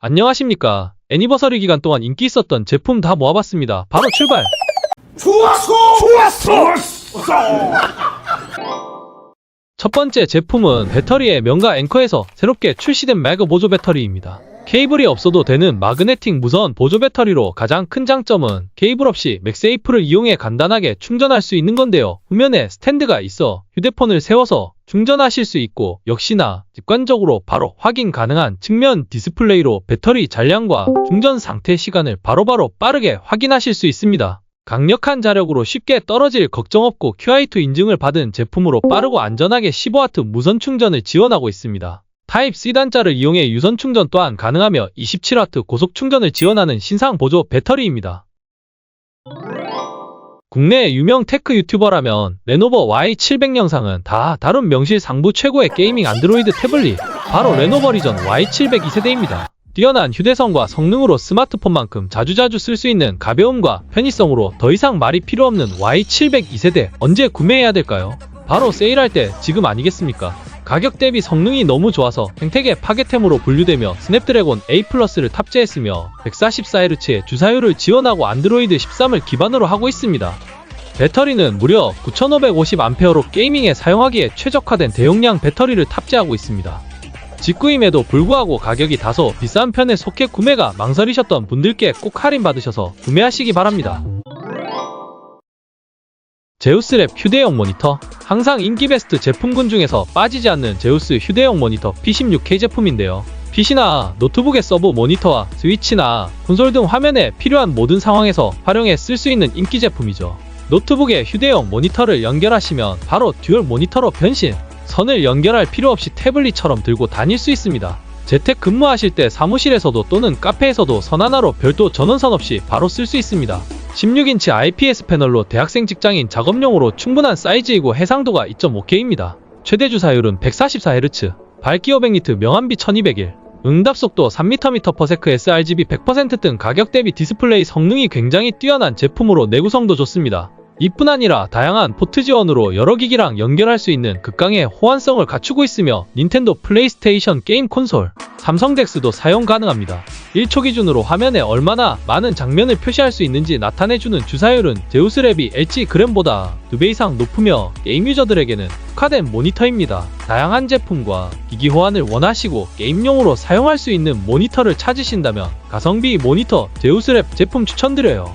안녕하십니까. 애니버서리 기간 동안 인기 있었던 제품 다 모아봤습니다. 바로 출발! 좋았어! 첫 번째 제품은 배터리의 명가 앵커에서 새롭게 출시된 매그 보조 배터리입니다. 케이블이 없어도 되는 마그네틱 무선 보조 배터리로 가장 큰 장점은 케이블 없이 맥세이프를 이용해 간단하게 충전할 수 있는 건데요. 후면에 스탠드가 있어 휴대폰을 세워서 충전하실 수 있고, 역시나 직관적으로 바로 확인 가능한 측면 디스플레이로 배터리 잔량과 충전 상태 시간을 바로바로 빠르게 확인하실 수 있습니다. 강력한 자력으로 쉽게 떨어질 걱정 없고 QI2 인증을 받은 제품으로 빠르고 안전하게 15W 무선 충전을 지원하고 있습니다. 타입C 단자를 이용해 유선 충전 또한 가능하며 27W 고속 충전을 지원하는 신상 보조 배터리입니다. 국내 유명 테크 유튜버라면 레노버 Y700 영상은 다 다룬 명실상부 최고의 게이밍 안드로이드 태블릿, 바로 레노버 리전 Y700 2세대입니다. 뛰어난 휴대성과 성능으로 스마트폰만큼 자주자주 쓸 수 있는 가벼움과 편의성으로 더 이상 말이 필요 없는 Y700 2세대, 언제 구매해야 될까요? 바로 세일할 때 지금 아니겠습니까? 가격 대비 성능이 너무 좋아서 생태계 파괴템으로 분류되며 스냅드래곤 A+를 탑재했으며 144Hz의 주사율을 지원하고 안드로이드 13을 기반으로 하고 있습니다. 배터리는 무려 9550A로 게이밍에 사용하기에 최적화된 대용량 배터리를 탑재하고 있습니다. 직구임에도 불구하고 가격이 다소 비싼 편에 속해 구매가 망설이셨던 분들께 꼭 할인받으셔서 구매하시기 바랍니다. 제우스랩 휴대용 모니터, 항상 인기 베스트 제품군 중에서 빠지지 않는 제우스 휴대용 모니터 P16K 제품인데요. PC나 노트북의 서브 모니터와 스위치나 콘솔 등 화면에 필요한 모든 상황에서 활용해 쓸 수 있는 인기 제품이죠. 노트북에 휴대용 모니터를 연결하시면 바로 듀얼 모니터로 변신! 선을 연결할 필요 없이 태블릿처럼 들고 다닐 수 있습니다. 재택 근무하실 때 사무실에서도 또는 카페에서도 선 하나로 별도 전원선 없이 바로 쓸 수 있습니다. 16인치 IPS 패널로 대학생 직장인 작업용으로 충분한 사이즈이고 해상도가 2.5K입니다. 최대 주사율은 144Hz, 밝기 500니트, 명암비 1201, 응답속도 3m/s sRGB 100% 등 가격 대비 디스플레이 성능이 굉장히 뛰어난 제품으로 내구성도 좋습니다. 이뿐 아니라 다양한 포트 지원으로 여러 기기랑 연결할 수 있는 극강의 호환성을 갖추고 있으며 닌텐도 플레이스테이션 게임 콘솔, 삼성 덱스도 사용 가능합니다. 1초 기준으로 화면에 얼마나 많은 장면을 표시할 수 있는지 나타내주는 주사율은 제우스랩이 LG 그램보다 2배 이상 높으며 게임 유저들에게는 특화된 모니터입니다. 다양한 제품과 기기 호환을 원하시고 게임용으로 사용할 수 있는 모니터를 찾으신다면 가성비 모니터 제우스랩 제품 추천드려요.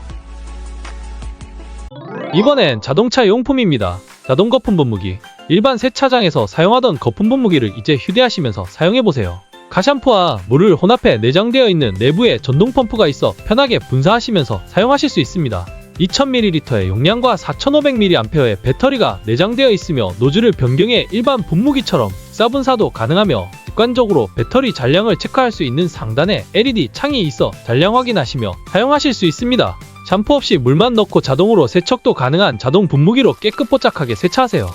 이번엔 자동차 용품입니다. 자동 거품 분무기. 일반 세차장에서 사용하던 거품 분무기를 이제 휴대하시면서 사용해보세요. 가샴푸와 물을 혼합해 내장되어 있는 내부에 전동 펌프가 있어 편하게 분사하시면서 사용하실 수 있습니다. 2000ml의 용량과 4500mAh의 배터리가 내장되어 있으며 노즐을 변경해 일반 분무기처럼 쌀분사도 가능하며 직관적으로 배터리 잔량을 체크할 수 있는 상단에 LED 창이 있어 잔량 확인하시며 사용하실 수 있습니다. 샴푸 없이 물만 넣고 자동으로 세척도 가능한 자동 분무기로 깨끗뽀짝하게 세차하세요.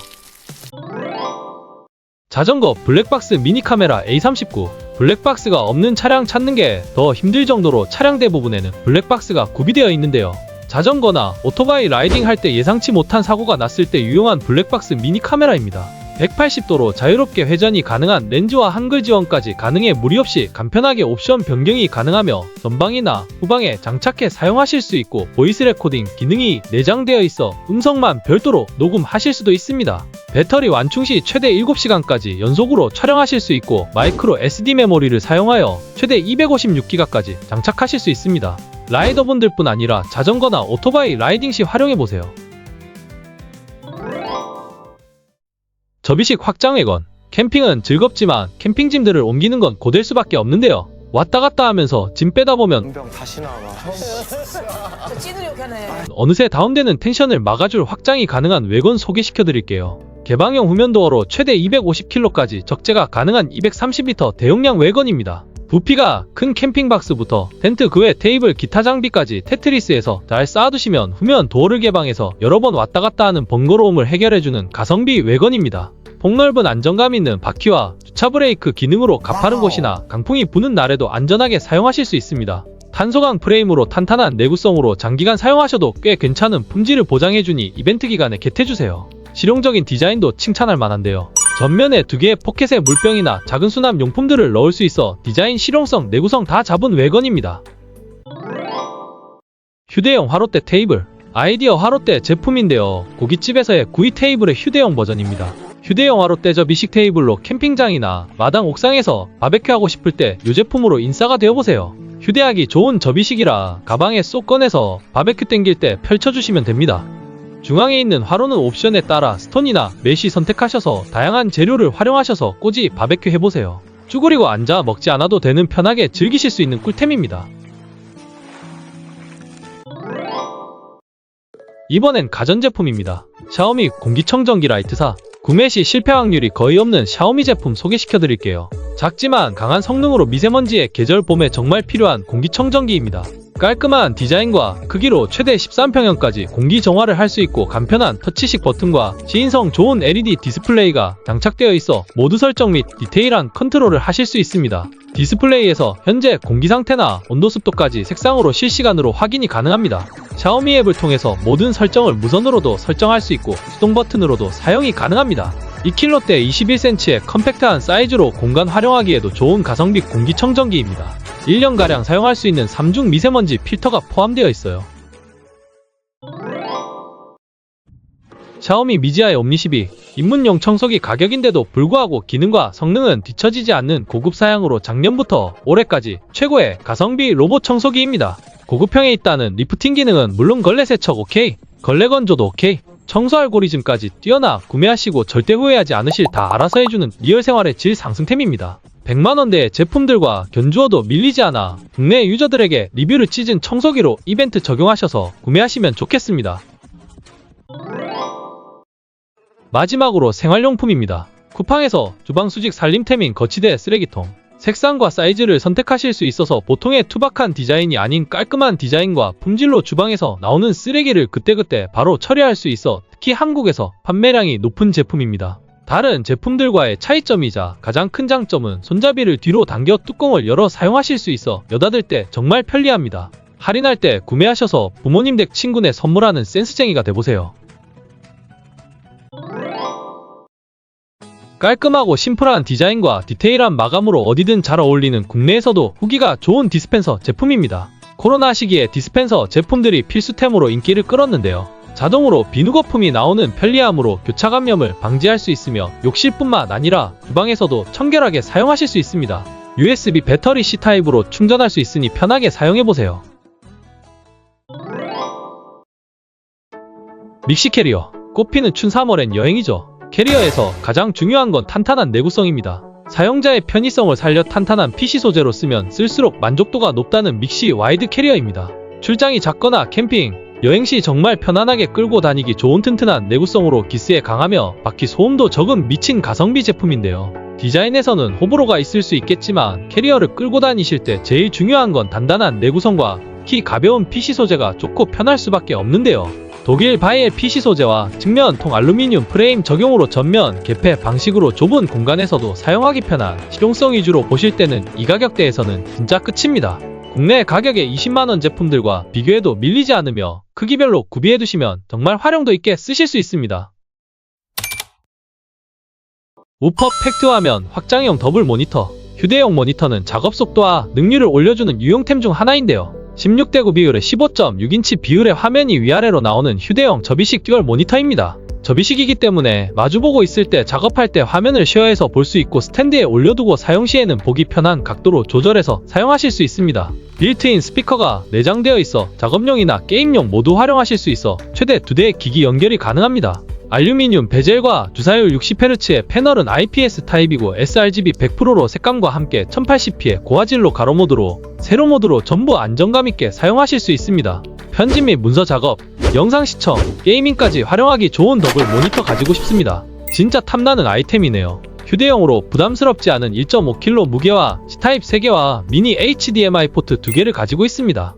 자전거 블랙박스 미니 카메라 A39. 블랙박스가 없는 차량 찾는 게 더 힘들 정도로 차량 대부분에는 블랙박스가 구비되어 있는데요. 자전거나 오토바이 라이딩 할 때 예상치 못한 사고가 났을 때 유용한 블랙박스 미니 카메라입니다. 180도로 자유롭게 회전이 가능한 렌즈와 한글 지원까지 가능해 무리 없이 간편하게 옵션 변경이 가능하며 전방이나 후방에 장착해 사용하실 수 있고 보이스 레코딩 기능이 내장되어 있어 음성만 별도로 녹음하실 수도 있습니다. 배터리 완충 시 최대 7시간까지 연속으로 촬영하실 수 있고 마이크로 SD 메모리를 사용하여 최대 256기가까지 장착하실 수 있습니다. 라이더분들 뿐 아니라 자전거나 오토바이 라이딩 시 활용해보세요. 접이식 확장 외건. 캠핑은 즐겁지만 캠핑짐들을 옮기는 건 고될 수밖에 없는데요. 왔다 갔다 하면서 짐 빼다 보면 용병 다시 나와. 어느새 다운되는 텐션을 막아줄 확장이 가능한 외건 소개시켜드릴게요. 개방형 후면도어로 최대 250kg까지 적재가 가능한 230L 대용량 외건입니다. 부피가 큰 캠핑박스부터 텐트 그 외 테이블 기타 장비까지 테트리스에서 잘 쌓아두시면 후면 도어를 개방해서 여러 번 왔다 갔다 하는 번거로움을 해결해주는 가성비 외건입니다. 폭넓은 안정감 있는 바퀴와 주차 브레이크 기능으로 가파른 곳이나 강풍이 부는 날에도 안전하게 사용하실 수 있습니다. 탄소강 프레임으로 탄탄한 내구성으로 장기간 사용하셔도 꽤 괜찮은 품질을 보장해주니 이벤트 기간에 겟해주세요. 실용적인 디자인도 칭찬할 만한데요. 전면에 2개의 포켓의 물병이나 작은 수납 용품들을 넣을 수 있어 디자인, 실용성, 내구성 다 잡은 외관입니다. 휴대용 화롯대 테이블. 아이디어 화롯대 제품인데요. 고깃집에서의 구이 테이블의 휴대용 버전입니다. 휴대용 화롯대 미식 테이블로 캠핑장이나 마당 옥상에서 바베큐 하고 싶을 때 이 제품으로 인싸가 되어보세요. 휴대하기 좋은 접이식이라 가방에 쏙 꺼내서 바베큐 땡길 때 펼쳐주시면 됩니다. 중앙에 있는 화로는 옵션에 따라 스톤이나 메쉬 선택하셔서 다양한 재료를 활용하셔서 꼬지 바베큐 해보세요. 쭈그리고 앉아 먹지 않아도 되는 편하게 즐기실 수 있는 꿀템입니다. 이번엔 가전제품입니다. 샤오미 공기청정기 라이트사. 구매 시 실패 확률이 거의 없는 샤오미 제품 소개시켜드릴게요. 작지만 강한 성능으로 미세먼지의 계절 봄에 정말 필요한 공기청정기입니다. 깔끔한 디자인과 크기로 최대 13평형까지 공기 정화를 할 수 있고 간편한 터치식 버튼과 시인성 좋은 LED 디스플레이가 장착되어 있어 모드 설정 및 디테일한 컨트롤을 하실 수 있습니다. 디스플레이에서 현재 공기 상태나 온도 습도까지 색상으로 실시간으로 확인이 가능합니다. 샤오미 앱을 통해서 모든 설정을 무선으로도 설정할 수 있고 수동 버튼으로도 사용이 가능합니다. 2kg대 21cm의 컴팩트한 사이즈로 공간 활용하기에도 좋은 가성비 공기청정기입니다. 1년가량 사용할 수 있는 3중 미세먼지 필터가 포함되어 있어요. 샤오미 미지아의 옴니12. 입문용 청소기 가격인데도 불구하고 기능과 성능은 뒤처지지 않는 고급 사양으로 작년부터 올해까지 최고의 가성비 로봇 청소기입니다. 고급형에 있다는 리프팅 기능은 물론 걸레 세척 오케이, 걸레 건조도 오케이, 청소 알고리즘까지 뛰어나 구매하시고 절대 후회하지 않으실 다 알아서 해주는 리얼 생활의 질 상승템입니다. 100만원대의 제품들과 견주어도 밀리지 않아 국내 유저들에게 리뷰를 찢은 청소기로 이벤트 적용하셔서 구매하시면 좋겠습니다. 마지막으로 생활용품입니다. 쿠팡에서 주방수직 살림템인 거치대 쓰레기통. 색상과 사이즈를 선택하실 수 있어서 보통의 투박한 디자인이 아닌 깔끔한 디자인과 품질로 주방에서 나오는 쓰레기를 그때그때 바로 처리할 수 있어 특히 한국에서 판매량이 높은 제품입니다. 다른 제품들과의 차이점이자 가장 큰 장점은 손잡이를 뒤로 당겨 뚜껑을 열어 사용하실 수 있어 여닫을 때 정말 편리합니다. 할인할 때 구매하셔서 부모님 댁 친구네 선물하는 센스쟁이가 돼보세요. 깔끔하고 심플한 디자인과 디테일한 마감으로 어디든 잘 어울리는 국내에서도 후기가 좋은 디스펜서 제품입니다. 코로나 시기에 디스펜서 제품들이 필수템으로 인기를 끌었는데요. 자동으로 비누 거품이 나오는 편리함으로 교차 감염을 방지할 수 있으며 욕실뿐만 아니라 주방에서도 청결하게 사용하실 수 있습니다. USB 배터리 C타입으로 충전할 수 있으니 편하게 사용해보세요. 믹시 캐리어. 꽃피는 춘 3월엔 여행이죠. 캐리어에서 가장 중요한 건 탄탄한 내구성입니다. 사용자의 편의성을 살려 탄탄한 PC 소재로 쓰면 쓸수록 만족도가 높다는 믹시 와이드 캐리어입니다. 출장이 작거나 캠핑, 여행 시 정말 편안하게 끌고 다니기 좋은 튼튼한 내구성으로 기스에 강하며 바퀴 소음도 적은 미친 가성비 제품인데요. 디자인에서는 호불호가 있을 수 있겠지만 캐리어를 끌고 다니실 때 제일 중요한 건 단단한 내구성과 특히 가벼운 PC 소재가 좋고 편할 수밖에 없는데요. 독일 바이엘 PC 소재와 측면 통 알루미늄 프레임 적용으로 전면 개폐 방식으로 좁은 공간에서도 사용하기 편한 실용성 위주로 보실 때는 이 가격대에서는 진짜 끝입니다. 국내 가격의 20만원 제품들과 비교해도 밀리지 않으며 크기별로 구비해두시면 정말 활용도 있게 쓰실 수 있습니다. 우퍼 팩트 화면 확장형 더블 모니터. 휴대용 모니터는 작업 속도와 능률을 올려주는 유용템 중 하나인데요. 16:9 비율의 15.6인치 비율의 화면이 위아래로 나오는 휴대용 접이식 듀얼 모니터입니다. 접이식이기 때문에 마주보고 있을 때 작업할 때 화면을 쉐어해서 볼 수 있고 스탠드에 올려두고 사용 시에는 보기 편한 각도로 조절해서 사용하실 수 있습니다. 빌트인 스피커가 내장되어 있어 작업용이나 게임용 모두 활용하실 수 있어 최대 2대의 기기 연결이 가능합니다. 알루미늄 베젤과 주사율 60Hz의 패널은 IPS 타입이고 sRGB 100%로 색감과 함께 1080p의 고화질로 가로 모드로 세로 모드로 전부 안정감 있게 사용하실 수 있습니다. 편집 및 문서 작업, 영상 시청, 게이밍까지 활용하기 좋은 더블 모니터 가지고 싶습니다. 진짜 탐나는 아이템이네요. 휴대용으로 부담스럽지 않은 1.5kg 무게와 C타입 3개와 미니 HDMI 포트 2개를 가지고 있습니다.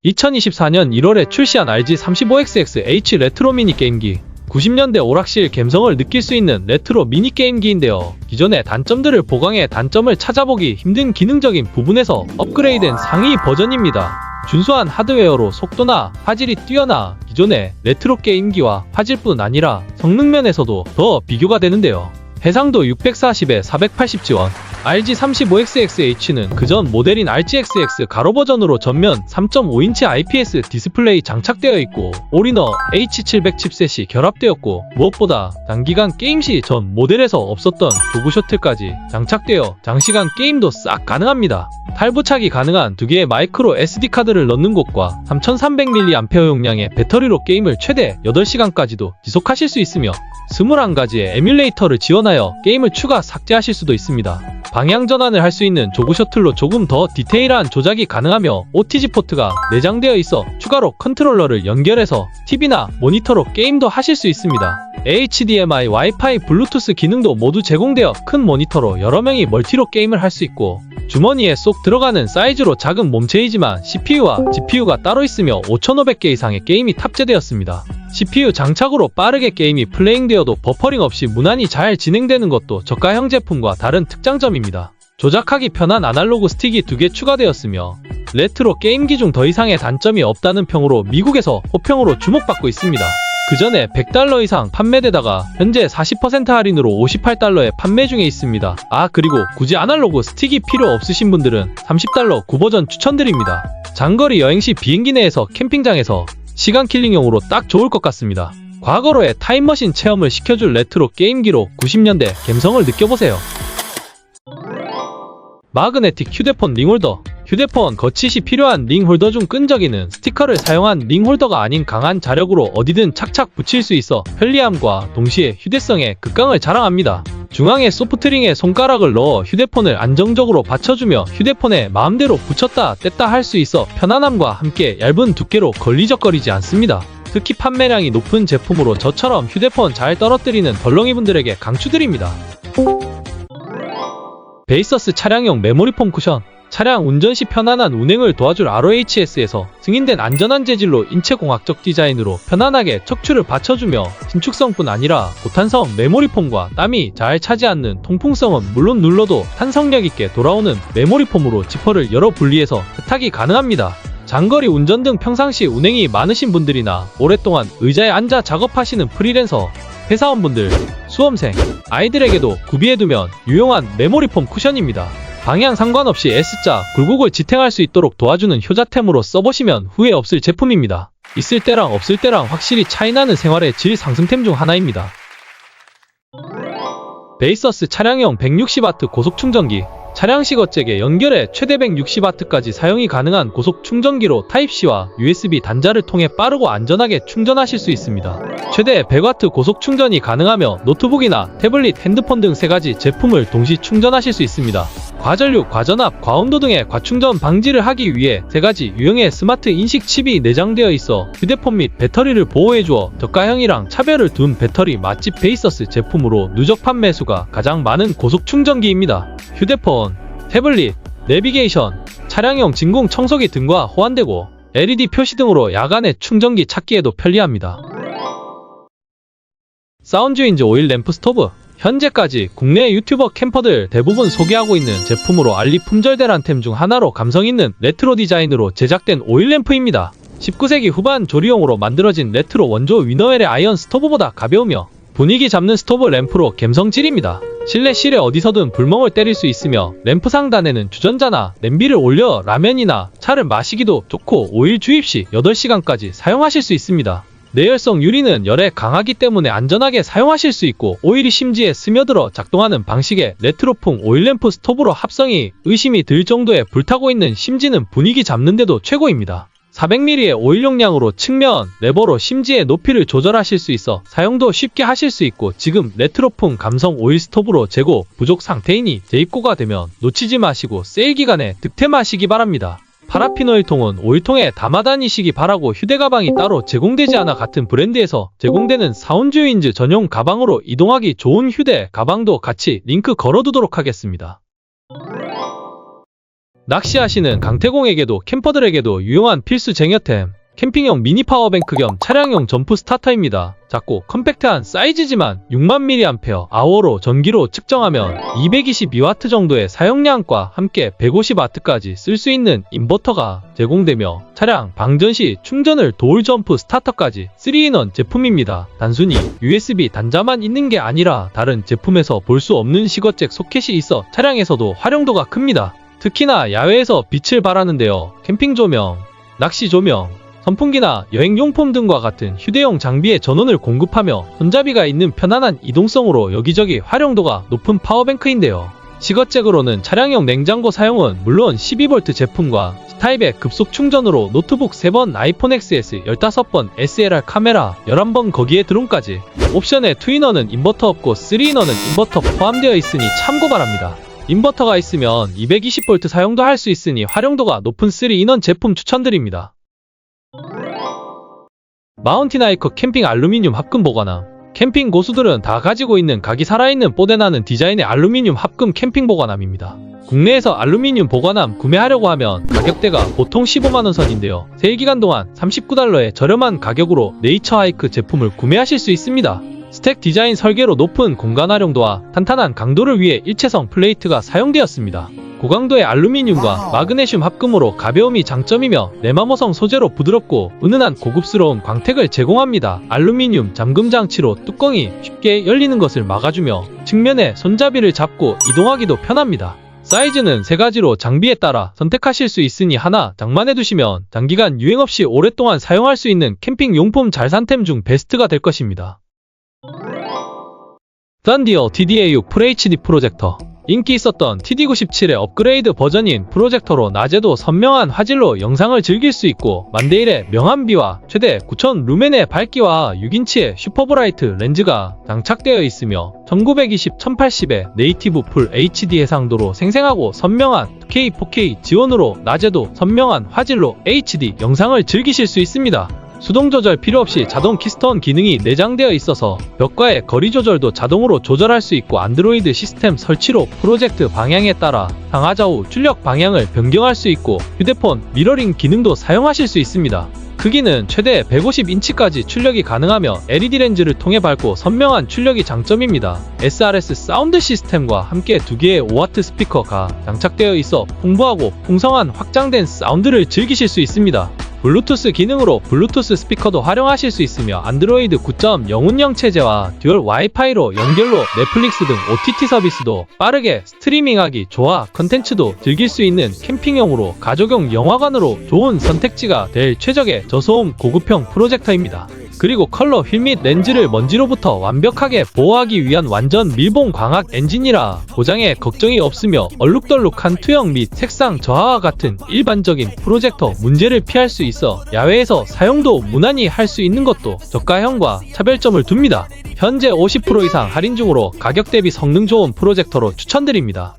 2024년 1월에 출시한 RG35XX-H 레트로 미니 게임기. 90년대 오락실 감성을 느낄 수 있는 레트로 미니 게임기인데요. 기존의 단점들을 보강해 단점을 찾아보기 힘든 기능적인 부분에서 업그레이드된 상위 버전입니다. 준수한 하드웨어로 속도나 화질이 뛰어나 기존의 레트로 게임기와 화질뿐 아니라 성능면에서도 더 비교가 되는데요. 해상도 640에 480 지원, RG35XXH는 그전 모델인 RGXX 가로 버전으로 전면 3.5인치 IPS 디스플레이 장착되어 있고 올이너 H700 칩셋이 결합되었고 무엇보다 단기간 게임 시 전 모델에서 없었던 조구 셔틀까지 장착되어 장시간 게임도 싹 가능합니다. 탈부착이 가능한 2개의 마이크로 SD카드를 넣는 곳과 3300mAh 용량의 배터리로 게임을 최대 8시간까지도 지속하실 수 있으며 21가지의 에뮬레이터를 지원하여 게임을 추가 삭제하실 수도 있습니다. 방향 전환을 할 수 있는 조구 셔틀로 조금 더 디테일한 조작이 가능하며 OTG 포트가 내장되어 있어 추가로 컨트롤러를 연결해서 TV나 모니터로 게임도 하실 수 있습니다. HDMI, 와이파이, 블루투스 기능도 모두 제공되어 큰 모니터로 여러 명이 멀티로 게임을 할 수 있고 주머니에 쏙 들어가는 사이즈로 작은 몸체이지만 CPU와 GPU가 따로 있으며 5500개 이상의 게임이 탑재되었습니다. CPU 장착으로 빠르게 게임이 플레잉되어도 버퍼링 없이 무난히 잘 진행되는 것도 저가형 제품과 다른 특장점입니다. 조작하기 편한 아날로그 스틱이 2개 추가되었으며 레트로 게임기 중 더 이상의 단점이 없다는 평으로 미국에서 호평으로 주목받고 있습니다. 그 전에 $100 이상 판매되다가 현재 40% 할인으로 $58에 판매 중에 있습니다. 그리고 굳이 아날로그 스틱이 필요 없으신 분들은 $30 구버전 추천드립니다. 장거리 여행 시 비행기 내에서 캠핑장에서 시간 킬링용으로 딱 좋을 것 같습니다. 과거로의 타임머신 체험을 시켜줄 레트로 게임기로 90년대 감성을 느껴보세요. 마그네틱 휴대폰 링홀더. 휴대폰 거치시 필요한 링홀더 중 끈적이는 스티커를 사용한 링홀더가 아닌 강한 자력으로 어디든 착착 붙일 수 있어 편리함과 동시에 휴대성의 극강을 자랑합니다. 중앙에 소프트링에 손가락을 넣어 휴대폰을 안정적으로 받쳐주며 휴대폰에 마음대로 붙였다 뗐다 할 수 있어 편안함과 함께 얇은 두께로 걸리적거리지 않습니다. 특히 판매량이 높은 제품으로 저처럼 휴대폰 잘 떨어뜨리는 덜렁이 분들에게 강추드립니다. 베이서스 차량용 메모리폼 쿠션. 차량 운전 시 편안한 운행을 도와줄 ROHS에서 승인된 안전한 재질로 인체공학적 디자인으로 편안하게 척추를 받쳐주며 신축성뿐 아니라 고탄성 메모리폼과 땀이 잘 차지 않는 통풍성은 물론 눌러도 탄성력 있게 돌아오는 메모리폼으로 지퍼를 여러 분리해서 세탁이 가능합니다. 장거리 운전 등 평상시 운행이 많으신 분들이나 오랫동안 의자에 앉아 작업하시는 프리랜서, 회사원분들, 수험생, 아이들에게도 구비해두면 유용한 메모리폼 쿠션입니다. 방향 상관없이 S자, 굴곡을 지탱할 수 있도록 도와주는 효자템으로 써보시면 후회 없을 제품입니다. 있을 때랑 없을 때랑 확실히 차이나는 생활의 질 상승템 중 하나입니다. 베이서스 차량용 160W 고속충전기. 차량식 어잭에 연결해 최대 160W까지 사용이 가능한 고속 충전기로 타입C와 USB 단자를 통해 빠르고 안전하게 충전하실 수 있습니다. 최대 100W 고속 충전이 가능하며 노트북이나 태블릿, 핸드폰 등 3가지 제품을 동시 충전하실 수 있습니다. 과전류, 과전압, 과온도 등의 과충전 방지를 하기 위해 3가지 유형의 스마트 인식 칩이 내장되어 있어 휴대폰 및 배터리를 보호해주어 저가형이랑 차별을 둔 배터리 맛집 베이서스 제품으로 누적 판매 수가 가장 많은 고속 충전기입니다. 휴대폰, 태블릿, 내비게이션, 차량용 진공 청소기 등과 호환되고 LED 표시 등으로 야간에 충전기 찾기에도 편리합니다. 사운드윈즈 오일 램프 스토브. 현재까지 국내 유튜버 캠퍼들 대부분 소개하고 있는 제품으로 알리 품절대란템 중 하나로 감성 있는 레트로 디자인으로 제작된 오일 램프입니다. 19세기 후반 조리용으로 만들어진 레트로 원조 위너웰의 아이언 스토브보다 가벼우며 분위기 잡는 스토브 램프로 감성질입니다. 실내 어디서든 불멍을 때릴 수 있으며 램프 상단에는 주전자나 냄비를 올려 라면이나 차를 마시기도 좋고 오일 주입 시 8시간까지 사용하실 수 있습니다. 내열성 유리는 열에 강하기 때문에 안전하게 사용하실 수 있고 오일이 심지에 스며들어 작동하는 방식의 레트로풍 오일램프 스토브로 합성이 의심이 들 정도의 불타고 있는 심지는 분위기 잡는데도 최고입니다. 400ml의 오일 용량으로 측면, 레버로 심지의 높이를 조절하실 수 있어 사용도 쉽게 하실 수 있고 지금 레트로풍 감성 오일 스토브로 재고 부족 상태이니 재입고가 되면 놓치지 마시고 세일 기간에 득템하시기 바랍니다. 파라핀 오일통은 오일통에 담아 다니시기 바라고 휴대가방이 따로 제공되지 않아 같은 브랜드에서 제공되는 사운드윈즈 전용 가방으로 이동하기 좋은 휴대 가방도 같이 링크 걸어두도록 하겠습니다. 낚시하시는 강태공에게도 캠퍼들에게도 유용한 필수 쟁여템. 캠핑용 미니 파워뱅크 겸 차량용 점프 스타터입니다. 작고 컴팩트한 사이즈지만 6000mAh 아워로 전기로 측정하면 222W 정도의 사용량과 함께 150W까지 쓸 수 있는 인버터가 제공되며 차량 방전 시 충전을 도울 점프 스타터까지 3인원 제품입니다. 단순히 USB 단자만 있는 게 아니라 다른 제품에서 볼 수 없는 시거잭 소켓이 있어 차량에서도 활용도가 큽니다. 특히나 야외에서 빛을 발하는데요. 캠핑 조명, 낚시 조명, 선풍기나 여행용품 등과 같은 휴대용 장비의 전원을 공급하며 손잡이가 있는 편안한 이동성으로 여기저기 활용도가 높은 파워뱅크인데요. 시거잭으로는 차량용 냉장고 사용은 물론 12V 제품과 C타입의 급속 충전으로 노트북 3번, 아이폰 XS 15번, SLR 카메라 11번 거기에 드론까지 옵션에 2인원은 인버터 없고 3인원은 인버터 포함되어 있으니 참고 바랍니다. 인버터가 있으면 220V 사용도 할 수 있으니 활용도가 높은 3인원 제품 추천드립니다. 마운틴 하이커 캠핑 알루미늄 합금 보관함. 캠핑 고수들은 다 가지고 있는 각이 살아있는 뽀대나는 디자인의 알루미늄 합금 캠핑 보관함입니다. 국내에서 알루미늄 보관함 구매하려고 하면 가격대가 보통 15만원 선인데요. 세일기간 동안 $39의 저렴한 가격으로 네이처 하이크 제품을 구매하실 수 있습니다. 스택 디자인 설계로 높은 공간 활용도와 탄탄한 강도를 위해 일체성 플레이트가 사용되었습니다. 고강도의 알루미늄과 마그네슘 합금으로 가벼움이 장점이며 내마모성 소재로 부드럽고 은은한 고급스러운 광택을 제공합니다. 알루미늄 잠금 장치로 뚜껑이 쉽게 열리는 것을 막아주며 측면에 손잡이를 잡고 이동하기도 편합니다. 사이즈는 3가지로 장비에 따라 선택하실 수 있으니 하나 장만해두시면 장기간 유행 없이 오랫동안 사용할 수 있는 캠핑 용품 잘산템 중 베스트가 될 것입니다. 썬디어 TDA6 FHD 프로젝터. 인기 있었던 TD97의 업그레이드 버전인 프로젝터로 낮에도 선명한 화질로 영상을 즐길 수 있고 만대1의 명암비와 최대 9000 루멘의 밝기와 6인치의 슈퍼브라이트 렌즈가 장착되어 있으며 1920, 1080의 네이티브 풀 HD 해상도로 생생하고 선명한 2K, 4K 지원으로 낮에도 선명한 화질로 HD 영상을 즐기실 수 있습니다. 수동 조절 필요 없이 자동 키스톤 기능이 내장되어 있어서 벽과의 거리 조절도 자동으로 조절할 수 있고 안드로이드 시스템 설치로 프로젝트 방향에 따라 상하좌우 출력 방향을 변경할 수 있고 휴대폰 미러링 기능도 사용하실 수 있습니다. 크기는 최대 150인치까지 출력이 가능하며 LED 렌즈를 통해 밝고 선명한 출력이 장점입니다. SRS 사운드 시스템과 함께 2개의 5W 스피커가 장착되어 있어 풍부하고 풍성한 확장된 사운드를 즐기실 수 있습니다. 블루투스 기능으로 블루투스 스피커도 활용하실 수 있으며 안드로이드 9.0 운영 체제와 듀얼 와이파이로 연결로 넷플릭스 등 OTT 서비스도 빠르게 스트리밍하기 좋아 컨텐츠도 즐길 수 있는 캠핑용으로 가족용 영화관으로 좋은 선택지가 될 최적의 저소음 고급형 프로젝터입니다. 그리고 컬러 휠 및 렌즈를 먼지로부터 완벽하게 보호하기 위한 완전 밀봉 광학 엔진이라 고장에 걱정이 없으며 얼룩덜룩한 투영 및 색상 저하와 같은 일반적인 프로젝터 문제를 피할 수 있어 야외에서 사용도 무난히 할 수 있는 것도 저가형과 차별점을 둡니다. 현재 50% 이상 할인 중으로 가격 대비 성능 좋은 프로젝터로 추천드립니다.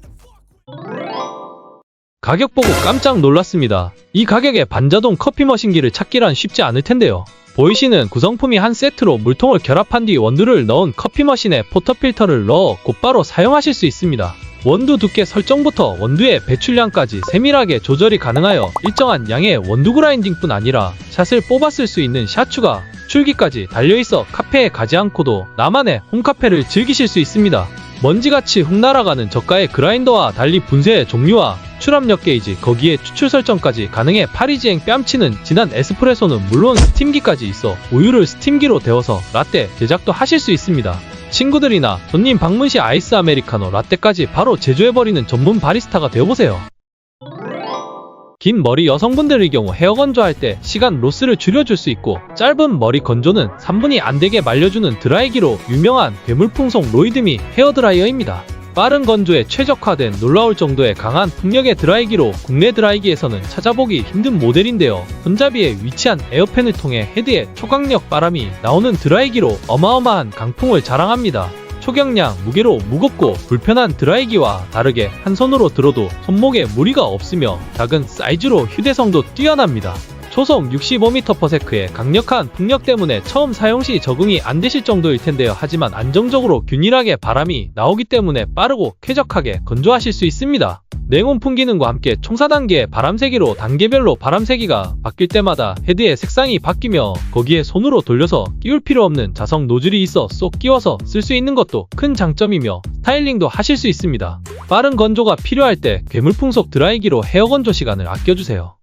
가격 보고 깜짝 놀랐습니다. 이 가격에 반자동 커피 머신기를 찾기란 쉽지 않을 텐데요. 보이시는 구성품이 한 세트로 물통을 결합한 뒤 원두를 넣은 커피 머신에 포터필터를 넣어 곧바로 사용하실 수 있습니다. 원두 두께 설정부터 원두의 배출량까지 세밀하게 조절이 가능하여 일정한 양의 원두 그라인딩뿐 아니라 샷을 뽑아 쓸 수 있는 샷추가 출기까지 달려있어 카페에 가지 않고도 나만의 홈카페를 즐기실 수 있습니다. 먼지같이 훅 날아가는 저가의 그라인더와 달리 분쇄의 종류와 출압력 게이지 거기에 추출 설정까지 가능해 파리지행 뺨치는 진한 에스프레소는 물론 스팀기까지 있어 우유를 스팀기로 데워서 라떼 제작도 하실 수 있습니다. 친구들이나 손님 방문 시 아이스 아메리카노 라떼까지 바로 제조해버리는 전문 바리스타가 되어보세요. 긴 머리 여성분들의 경우 헤어 건조할 때 시간 로스를 줄여줄 수 있고 짧은 머리 건조는 3분이 안되게 말려주는 드라이기로 유명한 괴물풍속 로이드미 헤어드라이어입니다. 빠른 건조에 최적화된 놀라울 정도의 강한 풍력의 드라이기로 국내 드라이기에서는 찾아보기 힘든 모델인데요. 손잡이에 위치한 에어팬을 통해 헤드에 초강력 바람이 나오는 드라이기로 어마어마한 강풍을 자랑합니다. 초경량, 무게로 무겁고 불편한 드라이기와 다르게 한 손으로 들어도 손목에 무리가 없으며 작은 사이즈로 휴대성도 뛰어납니다. 초속 65m/s의 강력한 풍력 때문에 처음 사용 시 적응이 안 되실 정도일 텐데요. 하지만 안정적으로 균일하게 바람이 나오기 때문에 빠르고 쾌적하게 건조하실 수 있습니다. 냉온풍 기능과 함께 총 4단계의 바람세기로 단계별로 바람세기가 바뀔 때마다 헤드의 색상이 바뀌며 거기에 손으로 돌려서 끼울 필요 없는 자석 노즐이 있어 쏙 끼워서 쓸 수 있는 것도 큰 장점이며 스타일링도 하실 수 있습니다. 빠른 건조가 필요할 때 괴물풍속 드라이기로 헤어 건조 시간을 아껴주세요.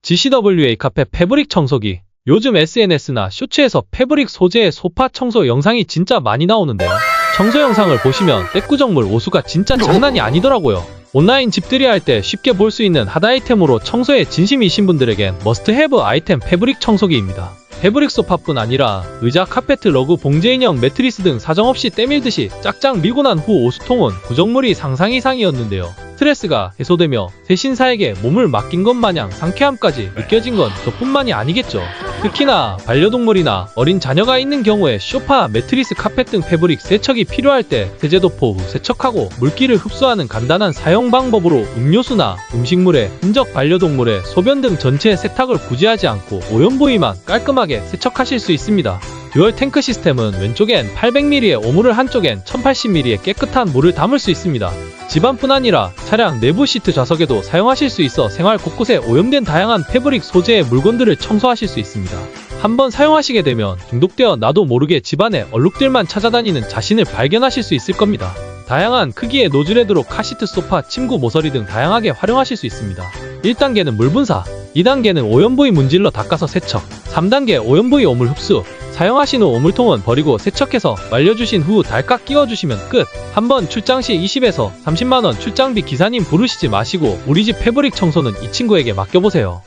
GCWA 카페 패브릭 청소기. 요즘 SNS나 쇼츠에서 패브릭 소재의 소파 청소 영상이 진짜 많이 나오는데요. 청소 영상을 보시면 때꾸정물 오수가 진짜 장난이 아니더라고요. 온라인 집들이 할 때 쉽게 볼 수 있는 핫 아이템으로 청소에 진심이신 분들에겐 머스트 해브 아이템 패브릭 청소기입니다. 패브릭 소파뿐 아니라 의자, 카페트, 러그, 봉제 인형, 매트리스 등 사정없이 때밀듯이 짝짝 밀고 난 후 오수통은 구정물이 상상 이상이었는데요. 스트레스가 해소되며 새 신사에게 몸을 맡긴 것 마냥 상쾌함까지 느껴진 건 저뿐만이 아니겠죠. 특히나 반려동물이나 어린 자녀가 있는 경우에 소파, 매트리스, 카펫 등 패브릭 세척이 필요할 때 세제도포 후 세척하고 물기를 흡수하는 간단한 사용 방법으로 음료수나 음식물에 흔적, 반려동물의 소변 등 전체 세탁을 굳이 하지 않고 오염 부위만 깔끔하게 세척하실 수 있습니다. 듀얼 탱크 시스템은 왼쪽엔 800ml의 오물을 한쪽엔 1080ml의 깨끗한 물을 담을 수 있습니다. 집안뿐 아니라 차량 내부 시트 좌석에도 사용하실 수 있어 생활 곳곳에 오염된 다양한 패브릭 소재의 물건들을 청소하실 수 있습니다. 한번 사용하시게 되면 중독되어 나도 모르게 집안에 얼룩들만 찾아다니는 자신을 발견하실 수 있을 겁니다. 다양한 크기의 노즐 헤드로 카시트, 소파, 침구, 모서리 등 다양하게 활용하실 수 있습니다. 1단계는 물 분사, 2단계는 오염부위 문질러 닦아서 세척, 3단계 오염부위 오물 흡수. 사용하신 후 오물통은 버리고 세척해서 말려주신 후 달깍 끼워주시면 끝. 한번 출장 시 20에서 30만원 출장비 기사님 부르시지 마시고 우리 집 패브릭 청소는 이 친구에게 맡겨보세요.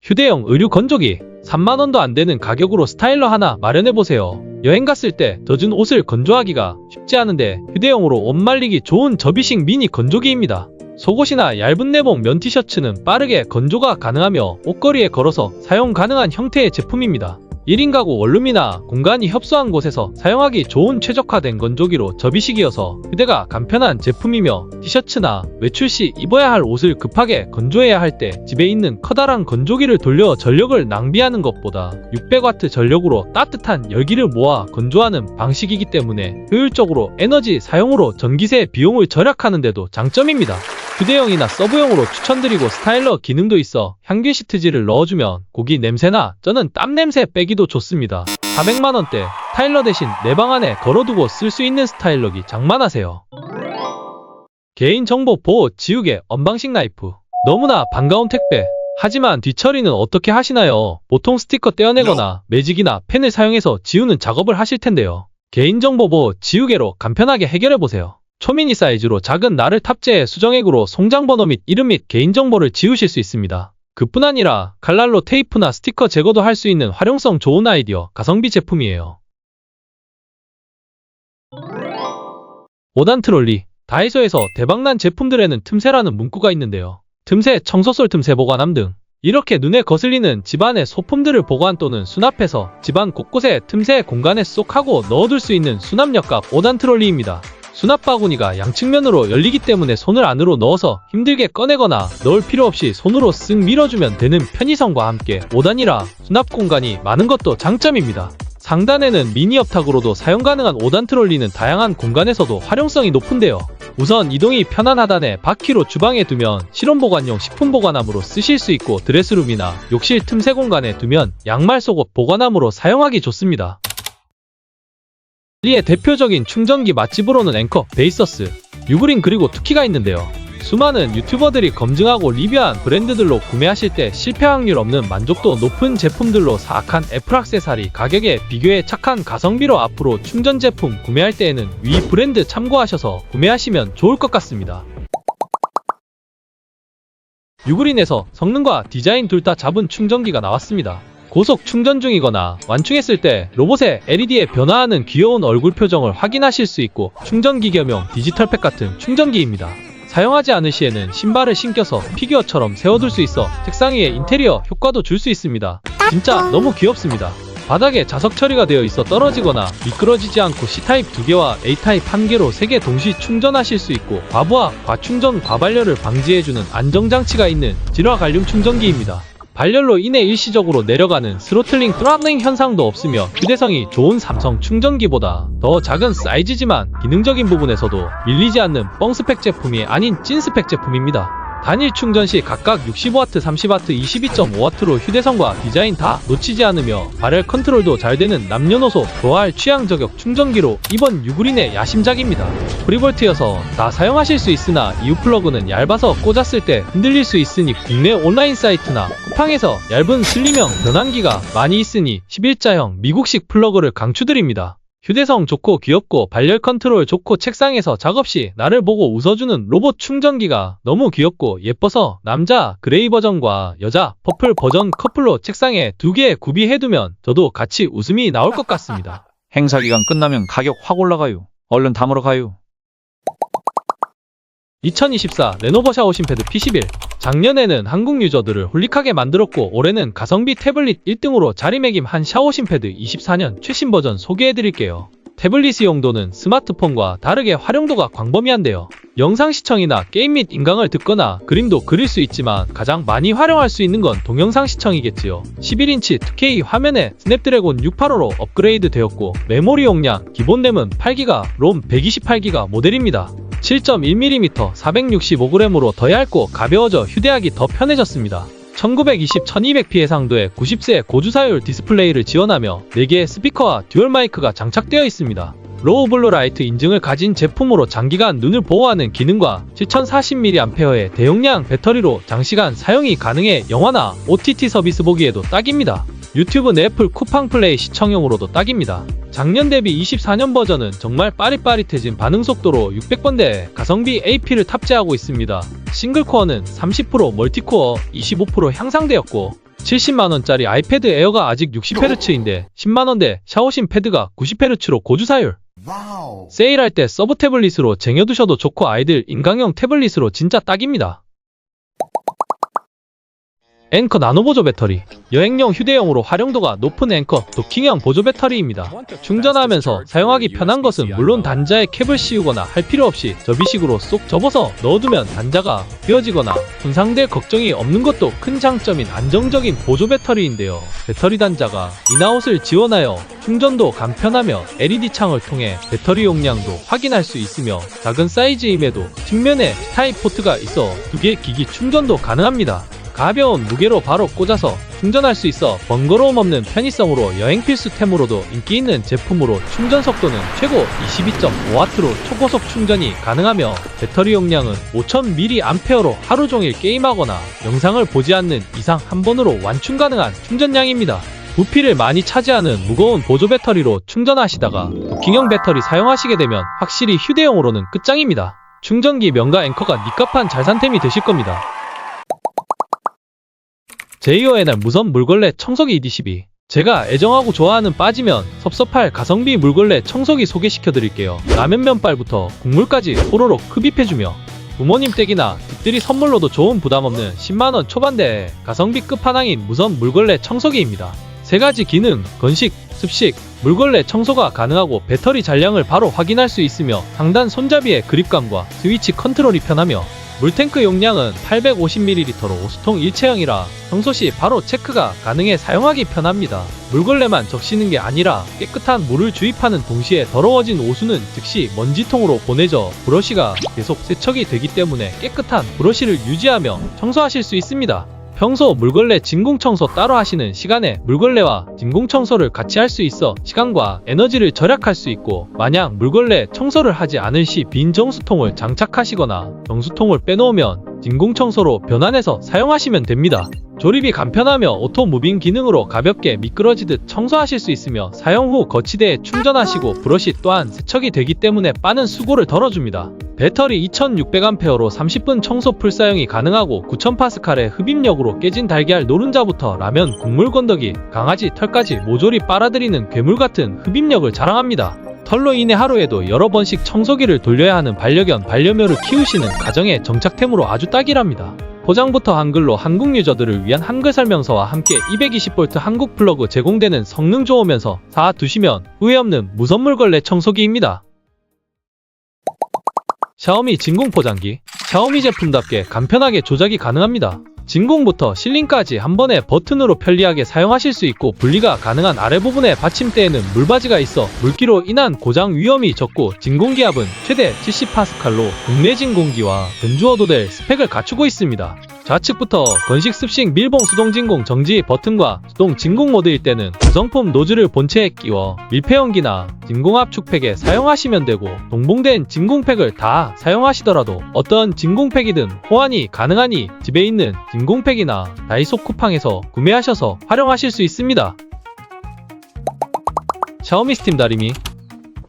휴대용 의류 건조기. 3만원도 안 되는 가격으로 스타일러 하나 마련해보세요. 여행 갔을 때 젖은 옷을 건조하기가 쉽지 않은데 휴대용으로 옷 말리기 좋은 접이식 미니 건조기입니다. 속옷이나 얇은 내복 면 티셔츠는 빠르게 건조가 가능하며 옷걸이에 걸어서 사용 가능한 형태의 제품입니다. 1인 가구 원룸이나 공간이 협소한 곳에서 사용하기 좋은 최적화된 건조기로 접이식이어서 휴대가 간편한 제품이며 티셔츠나 외출 시 입어야 할 옷을 급하게 건조해야 할 때 집에 있는 커다란 건조기를 돌려 전력을 낭비하는 것보다 600W 전력으로 따뜻한 열기를 모아 건조하는 방식이기 때문에 효율적으로 에너지 사용으로 전기세 비용을 절약하는 데도 장점입니다. 휴대용이나 서브용으로 추천드리고 스타일러 기능도 있어 향균 시트지를 넣어주면 고기 냄새나 쩌는 땀 냄새 빼기도 좋습니다. 400만원대 스타일러 대신 내 방 안에 걸어두고 쓸 수 있는 스타일러기 장만하세요. 개인정보 보호 지우개 언방식 나이프. 너무나 반가운 택배. 하지만 뒤처리는 어떻게 하시나요? 보통 스티커 떼어내거나 매직이나 펜을 사용해서 지우는 작업을 하실 텐데요. 개인정보 보호 지우개로 간편하게 해결해보세요. 초미니 사이즈로 작은 날을 탑재해 수정액으로 송장번호 및 이름 및 개인정보를 지우실 수 있습니다. 그뿐 아니라 칼날로 테이프나 스티커 제거도 할 수 있는 활용성 좋은 아이디어 가성비 제품이에요. 5단 트롤리. 다이소에서 대박난 제품들에는 틈새라는 문구가 있는데요. 틈새, 청소솔 틈새 보관함 등 이렇게 눈에 거슬리는 집안의 소품들을 보관 또는 수납해서 집안 곳곳에 틈새 공간에 쏙 하고 넣어둘 수 있는 수납력갑 5단 트롤리입니다. 수납 바구니가 양측면으로 열리기 때문에 손을 안으로 넣어서 힘들게 꺼내거나 넣을 필요 없이 손으로 쓱 밀어주면 되는 편의성과 함께 5단이라 수납 공간이 많은 것도 장점입니다. 상단에는 미니 업탁으로도 사용 가능한 5단 트롤리는 다양한 공간에서도 활용성이 높은데요. 우선 이동이 편한 하단에 바퀴로 주방에 두면 실온 보관용 식품 보관함으로 쓰실 수 있고 드레스룸이나 욕실 틈새 공간에 두면 양말 속옷 보관함으로 사용하기 좋습니다. 리의 대표적인 충전기 맛집으로는 앵커, 베이서스, 유그린 그리고 투키가 있는데요. 수많은 유튜버들이 검증하고 리뷰한 브랜드들로 구매하실 때 실패 확률 없는 만족도 높은 제품들로 사악한 애플 액세서리 가격에 비교해 착한 가성비로 앞으로 충전 제품 구매할 때에는 위 브랜드 참고하셔서 구매하시면 좋을 것 같습니다. 유그린에서 성능과 디자인 둘 다 잡은 충전기가 나왔습니다. 고속 충전 중이거나 완충했을 때 로봇의 LED에 변화하는 귀여운 얼굴 표정을 확인하실 수 있고 충전기 겸용 디지털팩 같은 충전기입니다. 사용하지 않을 시에는 신발을 신겨서 피규어처럼 세워둘 수 있어 책상 위에 인테리어 효과도 줄 수 있습니다. 진짜 너무 귀엽습니다. 바닥에 자석 처리가 되어 있어 떨어지거나 미끄러지지 않고 C타입 2개와 A타입 1개로 3개 동시 충전하실 수 있고 과부하, 과충전, 과발열을 방지해주는 안정장치가 있는 진화 갈륨 충전기입니다. 발열로 인해 일시적으로 내려가는 스로틀링, 트러블링 현상도 없으며 휴대성이 좋은 삼성 충전기보다 더 작은 사이즈지만 기능적인 부분에서도 밀리지 않는 뻥스펙 제품이 아닌 찐스펙 제품입니다. 단일 충전 시 각각 65W, 30W, 22.5W로 휴대성과 디자인 다 놓치지 않으며 발열 컨트롤도 잘 되는 남녀노소 좋아할 취향 저격 충전기로 이번 유구린의 야심작입니다. 프리볼트여서 다 사용하실 수 있으나 이후 플러그는 얇아서 꽂았을 때 흔들릴 수 있으니 국내 온라인 사이트나 쿠팡에서 얇은 슬림형 변환기가 많이 있으니 11자형 미국식 플러그를 강추드립니다. 휴대성 좋고 귀엽고 발열 컨트롤 좋고 책상에서 작업 시 나를 보고 웃어주는 로봇 충전기가 너무 귀엽고 예뻐서 남자 그레이 버전과 여자 퍼플 버전 커플로 책상에 2개 구비해두면 저도 같이 웃음이 나올 것 같습니다. 행사 기간 끝나면 가격 확 올라가요. 얼른 담으러 가요. 2024 레노버 샤오신 패드 P11 작년에는 한국 유저들을 홀릭하게 만들었고 올해는 가성비 태블릿 1등으로 자리매김한 샤오신 패드 24년 최신 버전 소개해드릴게요. 태블릿 용도는 스마트폰과 다르게 활용도가 광범위한데요. 영상 시청이나 게임 및 인강을 듣거나 그림도 그릴 수 있지만 가장 많이 활용할 수 있는 건 동영상 시청이겠지요. 11인치 2K 화면에 스냅드래곤 685로 업그레이드 되었고 메모리 용량 기본 램은 8GB, 롬 128GB 모델입니다. 7.1mm 465g으로 더 얇고 가벼워져 휴대하기 더 편해졌습니다. 1920, 1200p 해상도의 90세 고주사율 디스플레이를 지원하며 4개의 스피커와 듀얼 마이크가 장착되어 있습니다. 로우 블루 라이트 인증을 가진 제품으로 장기간 눈을 보호하는 기능과 7040mAh의 대용량 배터리로 장시간 사용이 가능해 영화나 OTT 서비스 보기에도 딱입니다. 유튜브, 넷플, 쿠팡 플레이 시청용으로도 딱입니다. 작년 대비 24년 버전은 정말 빠릿빠릿해진 반응 속도로 600번대 가성비 AP를 탑재하고 있습니다. 싱글코어는 30%, 멀티코어 25% 향상되었고 70만원짜리 아이패드 에어가 아직 60Hz인데 10만원대 샤오신 패드가 90Hz로 고주사율. 세일할 때 서브 태블릿으로 쟁여두셔도 좋고 아이들 인강용 태블릿으로 진짜 딱입니다. 앵커 나노 보조 배터리 여행용 휴대용으로 활용도가 높은 앵커 도킹형 보조 배터리입니다. 충전하면서 사용하기 편한 것은 물론 단자에 캡을 씌우거나 할 필요 없이 접이식으로 쏙 접어서 넣어두면 단자가 휘어지거나 손상될 걱정이 없는 것도 큰 장점인 안정적인 보조 배터리인데요. 배터리 단자가 인아웃을 지원하여 충전도 간편하며 LED 창을 통해 배터리 용량도 확인할 수 있으며 작은 사이즈임에도 측면에 타입 포트가 있어 2개 기기 충전도 가능합니다. 가벼운 무게로 바로 꽂아서 충전할 수 있어 번거로움 없는 편의성으로 여행 필수템으로도 인기 있는 제품으로 충전 속도는 최고 22.5W로 초고속 충전이 가능하며 배터리 용량은 5000mAh로 하루 종일 게임하거나 영상을 보지 않는 이상 한 번으로 완충 가능한 충전량입니다. 부피를 많이 차지하는 무거운 보조 배터리로 충전하시다가 도킹형 배터리 사용하시게 되면 확실히 휴대용으로는 끝장입니다. 충전기 명가 앵커가 니값한 잘산템이 되실 겁니다. 제이어에날 무선 물걸레 청소기 ED12 제가 애정하고 좋아하는 빠지면 섭섭할 가성비 물걸레 청소기 소개시켜드릴게요. 라면 면발부터 국물까지 호로록 흡입해주며 부모님 댁이나 뒷들이 선물로도 좋은 부담없는 10만원 초반대의 가성비 끝판왕인 무선 물걸레 청소기입니다. 3가지 기능, 건식, 습식, 물걸레 청소가 가능하고 배터리 잔량을 바로 확인할 수 있으며 상단 손잡이의 그립감과 스위치 컨트롤이 편하며 물탱크 용량은 850ml로 오수통 일체형이라 청소시 바로 체크가 가능해 사용하기 편합니다. 물걸레만 적시는 게 아니라 깨끗한 물을 주입하는 동시에 더러워진 오수는 즉시 먼지통으로 보내져 브러쉬가 계속 세척이 되기 때문에 깨끗한 브러쉬를 유지하며 청소하실 수 있습니다. 평소 물걸레 진공청소 따로 하시는 시간에 물걸레와 진공청소를 같이 할 수 있어 시간과 에너지를 절약할 수 있고 만약 물걸레 청소를 하지 않을 시 빈 정수통을 장착하시거나 정수통을 빼놓으면 진공청소로 변환해서 사용하시면 됩니다. 조립이 간편하며 오토 무빙 기능으로 가볍게 미끄러지듯 청소하실 수 있으며 사용 후 거치대에 충전하시고 브러쉬 또한 세척이 되기 때문에 빠른 수고를 덜어줍니다. 배터리 2600A로 30분 청소 풀 사용이 가능하고 9000파스칼의 흡입력으로 깨진 달걀 노른자부터 라면 국물 건더기, 강아지 털까지 모조리 빨아들이는 괴물 같은 흡입력을 자랑합니다. 털로 인해 하루에도 여러 번씩 청소기를 돌려야 하는 반려견, 반려묘를 키우시는 가정의 정착템으로 아주 딱이랍니다. 포장부터 한글로 한국 유저들을 위한 한글 설명서와 함께 220V 한국 플러그 제공되는 성능 좋으면서 사두시면 후회 없는 무선물 걸레 청소기입니다. 샤오미 진공 포장기. 샤오미 제품답게 간편하게 조작이 가능합니다. 진공부터 실링까지 한 번에 버튼으로 편리하게 사용하실 수 있고, 분리가 가능한 아래 부분에 받침대에는 물바지가 있어 물기로 인한 고장 위험이 적고, 진공기압은 최대 70파스칼로 국내 진공기와 견주어도 될 스펙을 갖추고 있습니다. 좌측부터 건식 습식 밀봉 수동 진공 정지 버튼과 수동 진공 모드일 때는 구성품 노즐을 본체에 끼워 밀폐용기나 진공 압축팩에 사용하시면 되고, 동봉된 진공팩을 다 사용하시더라도 어떤 진공팩이든 호환이 가능하니 집에 있는 진공팩이나 다이소 쿠팡에서 구매하셔서 활용하실 수 있습니다. 샤오미 스팀 다리미.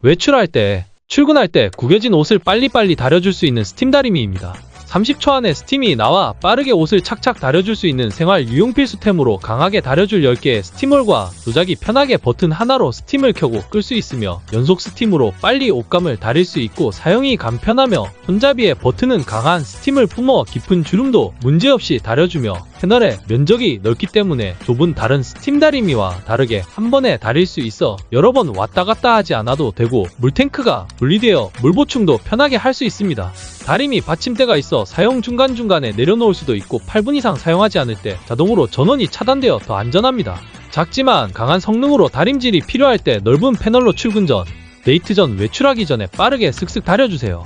외출할 때, 출근할 때 구겨진 옷을 빨리빨리 다려줄 수 있는 스팀 다리미입니다. 30초 안에 스팀이 나와 빠르게 옷을 착착 다려줄 수 있는 생활 유용 필수템으로 강하게 다려줄 10개의 스팀홀과 조작이 편하게 버튼 하나로 스팀을 켜고 끌 수 있으며, 연속 스팀으로 빨리 옷감을 다릴 수 있고 사용이 간편하며, 손잡이에 버튼은 강한 스팀을 뿜어 깊은 주름도 문제없이 다려주며, 패널의 면적이 넓기 때문에 좁은 다른 스팀 다리미와 다르게 한 번에 다릴 수 있어 여러 번 왔다 갔다 하지 않아도 되고, 물탱크가 분리되어 물 보충도 편하게 할 수 있습니다. 다리미 받침대가 있어 사용 중간중간에 내려놓을 수도 있고, 8분 이상 사용하지 않을 때 자동으로 전원이 차단되어 더 안전합니다. 작지만 강한 성능으로 다림질이 필요할 때 넓은 패널로 출근 전, 데이트 전, 외출하기 전에 빠르게 슥슥 다려주세요.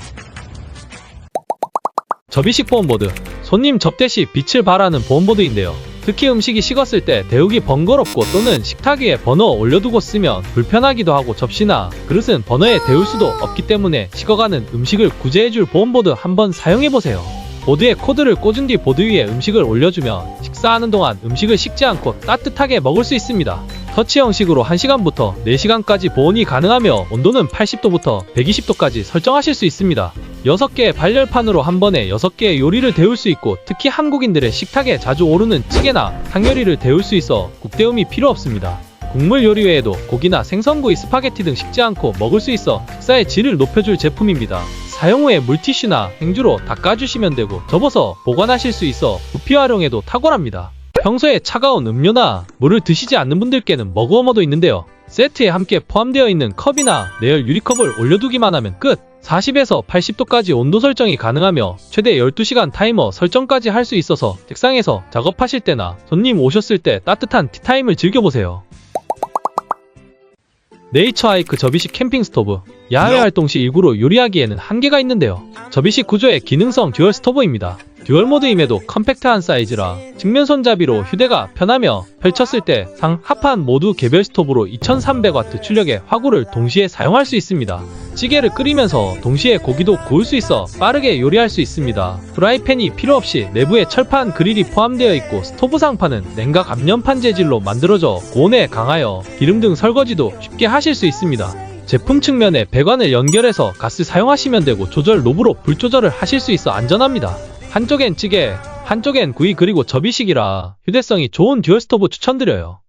접이식 보온보드. 손님 접대 시 빛을 발하는 보온보드인데요. 특히 음식이 식었을 때 데우기 번거롭고 또는 식탁 위에 버너 올려두고 쓰면 불편하기도 하고, 접시나 그릇은 버너에 데울 수도 없기 때문에 식어가는 음식을 구제해줄 보온보드 한번 사용해보세요. 보드에 코드를 꽂은 뒤 보드 위에 음식을 올려주면 식사하는 동안 음식을 식지 않고 따뜻하게 먹을 수 있습니다. 터치 형식으로 1시간부터 4시간까지 보온이 가능하며, 온도는 80도부터 120도까지 설정하실 수 있습니다. 6개의 발열판으로 한 번에 6개의 요리를 데울 수 있고, 특히 한국인들의 식탁에 자주 오르는 찌개나 탕요리를 데울 수 있어 국데움이 필요 없습니다. 국물 요리 외에도 고기나 생선구이, 스파게티 등 식지 않고 먹을 수 있어 식사의 질을 높여줄 제품입니다. 사용 후에 물티슈나 행주로 닦아주시면 되고, 접어서 보관하실 수 있어 부피 활용에도 탁월합니다. 평소에 차가운 음료나 물을 드시지 않는 분들께는 머그워머도 있는데요. 세트에 함께 포함되어 있는 컵이나 내열 유리컵을 올려두기만 하면 끝! 40에서 80도까지 온도 설정이 가능하며 최대 12시간 타이머 설정까지 할 수 있어서 책상에서 작업하실 때나 손님 오셨을 때 따뜻한 티타임을 즐겨보세요. 네이처하이크 접이식 캠핑 스토브. 야외 활동 시 일구로 요리하기에는 한계가 있는데요. 접이식 구조의 기능성 듀얼 스토브입니다. 듀얼 모드임에도 컴팩트한 사이즈라 측면 손잡이로 휴대가 편하며, 펼쳤을 때 상, 하판 모두 개별 스토브로 2300W 출력의 화구를 동시에 사용할 수 있습니다. 찌개를 끓이면서 동시에 고기도 구울 수 있어 빠르게 요리할 수 있습니다. 프라이팬이 필요 없이 내부에 철판 그릴이 포함되어 있고, 스토브 상판은 냉각 압연판 재질로 만들어져 고온에 강하여 기름 등 설거지도 쉽게 하실 수 있습니다. 제품 측면에 배관을 연결해서 가스 사용하시면 되고, 조절 노브로 불 조절을 하실 수 있어 안전합니다. 한쪽엔 찌개, 한쪽엔 구이, 그리고 접이식이라 휴대성이 좋은 듀얼 스토브 추천드려요.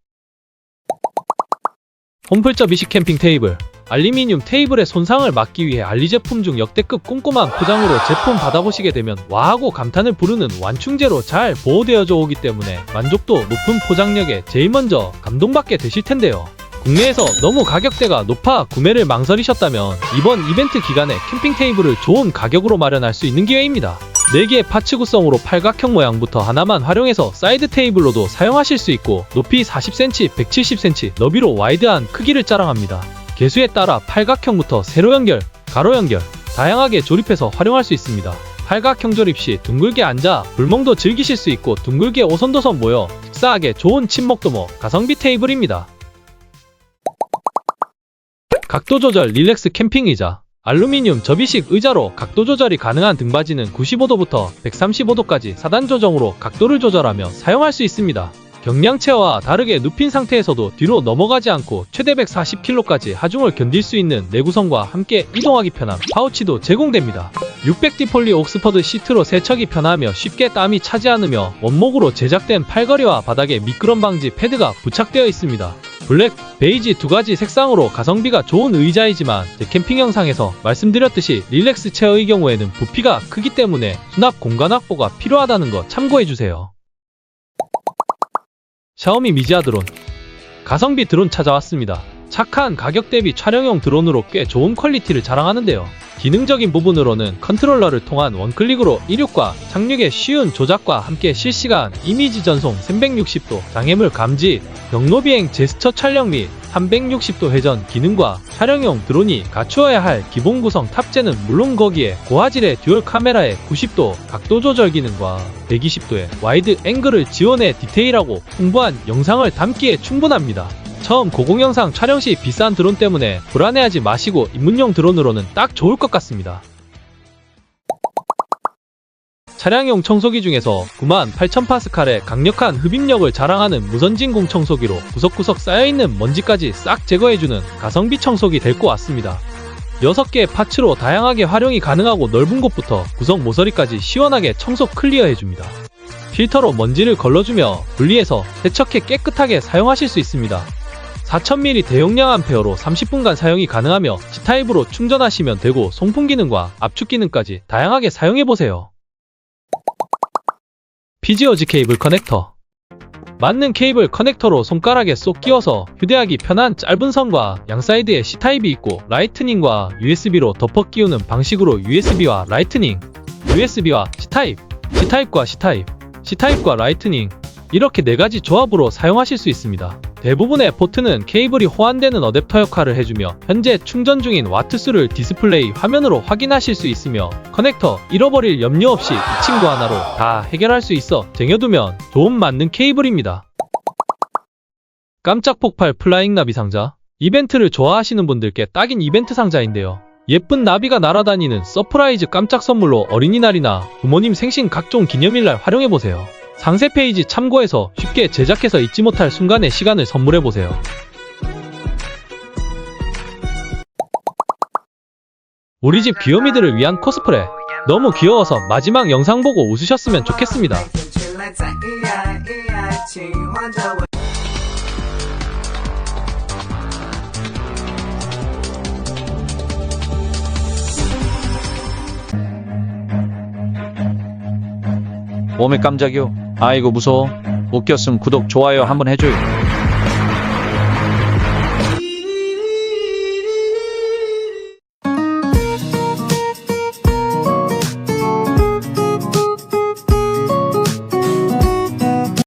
홈플 접이식 캠핑 테이블. 알루미늄 테이블의 손상을 막기 위해 알리 제품 중 역대급 꼼꼼한 포장으로 제품 받아보시게 되면 와하고 감탄을 부르는 완충제로 잘 보호되어져 오기 때문에 만족도 높은 포장력에 제일 먼저 감동받게 되실 텐데요. 국내에서 너무 가격대가 높아 구매를 망설이셨다면 이번 이벤트 기간에 캠핑 테이블을 좋은 가격으로 마련할 수 있는 기회입니다. 4개의 파츠 구성으로 팔각형 모양부터 하나만 활용해서 사이드 테이블로도 사용하실 수 있고, 높이 40cm, 170cm, 너비로 와이드한 크기를 자랑합니다. 개수에 따라 팔각형부터 세로 연결, 가로 연결, 다양하게 조립해서 활용할 수 있습니다. 팔각형 조립 시 둥글게 앉아 불멍도 즐기실 수 있고, 둥글게 오손도손 모여 식사하기 좋은 친목도모 가성비 테이블입니다. 각도 조절 릴렉스 캠핑 의자. 알루미늄 접이식 의자로 각도 조절이 가능한 등받이는 95도부터 135도까지 4단 조정으로 각도를 조절하며 사용할 수 있습니다. 경량체와 다르게 눕힌 상태에서도 뒤로 넘어가지 않고 최대 140kg까지 하중을 견딜 수 있는 내구성과 함께 이동하기 편한 파우치도 제공됩니다. 600D 폴리 옥스퍼드 시트로 세척이 편하며 쉽게 땀이 차지 않으며 원목으로 제작된 팔걸이와 바닥에 미끄럼 방지 패드가 부착되어 있습니다. 블랙 베이지 두 가지 색상으로 가성비가 좋은 의자이지만 제 캠핑 영상에서 말씀드렸듯이 릴렉스 체어의 경우에는 부피가 크기 때문에 수납 공간 확보가 필요하다는 거 참고해주세요. 샤오미 미지아 드론. 가성비 드론 찾아왔습니다. 착한 가격 대비 촬영용 드론으로 꽤 좋은 퀄리티를 자랑하는데요. 기능적인 부분으로는 컨트롤러를 통한 원클릭으로 이륙과 착륙의 쉬운 조작과 함께 실시간 이미지 전송 360도 장애물 감지, 경로비행 제스처 촬영 및 360도 회전 기능과 촬영용 드론이 갖추어야 할 기본 구성 탑재는 물론 거기에 고화질의 듀얼 카메라의 90도 각도 조절 기능과 120도의 와이드 앵글을 지원해 디테일하고 풍부한 영상을 담기에 충분합니다. 처음 고공영상 촬영 시 비싼 드론 때문에 불안해하지 마시고 입문용 드론으로는 딱 좋을 것 같습니다. 차량용 청소기 중에서 98,000파스칼의 강력한 흡입력을 자랑하는 무선진공 청소기로 구석구석 쌓여있는 먼지까지 싹 제거해주는 가성비 청소기 데리고 왔습니다. 6개의 파츠로 다양하게 활용이 가능하고 넓은 곳부터 구석 모서리까지 시원하게 청소 클리어해줍니다. 필터로 먼지를 걸러주며 분리해서 세척해 깨끗하게 사용하실 수 있습니다. 4000mAh 대용량 암페어로 30분간 사용이 가능하며 C타입으로 충전하시면 되고 송풍 기능과 압축 기능까지 다양하게 사용해보세요. PGOG 케이블 커넥터. 맞는 케이블 커넥터로 손가락에 쏙 끼워서 휴대하기 편한 짧은 선과 양사이드에 C타입이 있고 라이트닝과 USB로 덮어 끼우는 방식으로 USB와 라이트닝, USB와 C타입, C타입과 C타입, C타입과 라이트닝 이렇게 4가지 조합으로 사용하실 수 있습니다. 대부분의 포트는 케이블이 호환되는 어댑터 역할을 해주며 현재 충전 중인 와트수를 디스플레이 화면으로 확인하실 수 있으며 커넥터 잃어버릴 염려 없이 이 친구 하나로 다 해결할 수 있어 쟁여두면 좋은 맞는 케이블입니다. 깜짝 폭발 플라잉 나비 상자. 이벤트를 좋아하시는 분들께 딱인 이벤트 상자인데요. 예쁜 나비가 날아다니는 서프라이즈 깜짝 선물로 어린이날이나 부모님 생신 각종 기념일날 활용해보세요. 상세 페이지 참고해서 쉽게 제작해서 잊지 못할 순간의 시간을 선물해보세요. 우리 집 귀요미들을 위한 코스프레. 너무 귀여워서 마지막 영상 보고 웃으셨으면 좋겠습니다. 몸에 깜짝이요. 아이고 무서워. 웃겼음 구독 좋아요 한번 해줘요.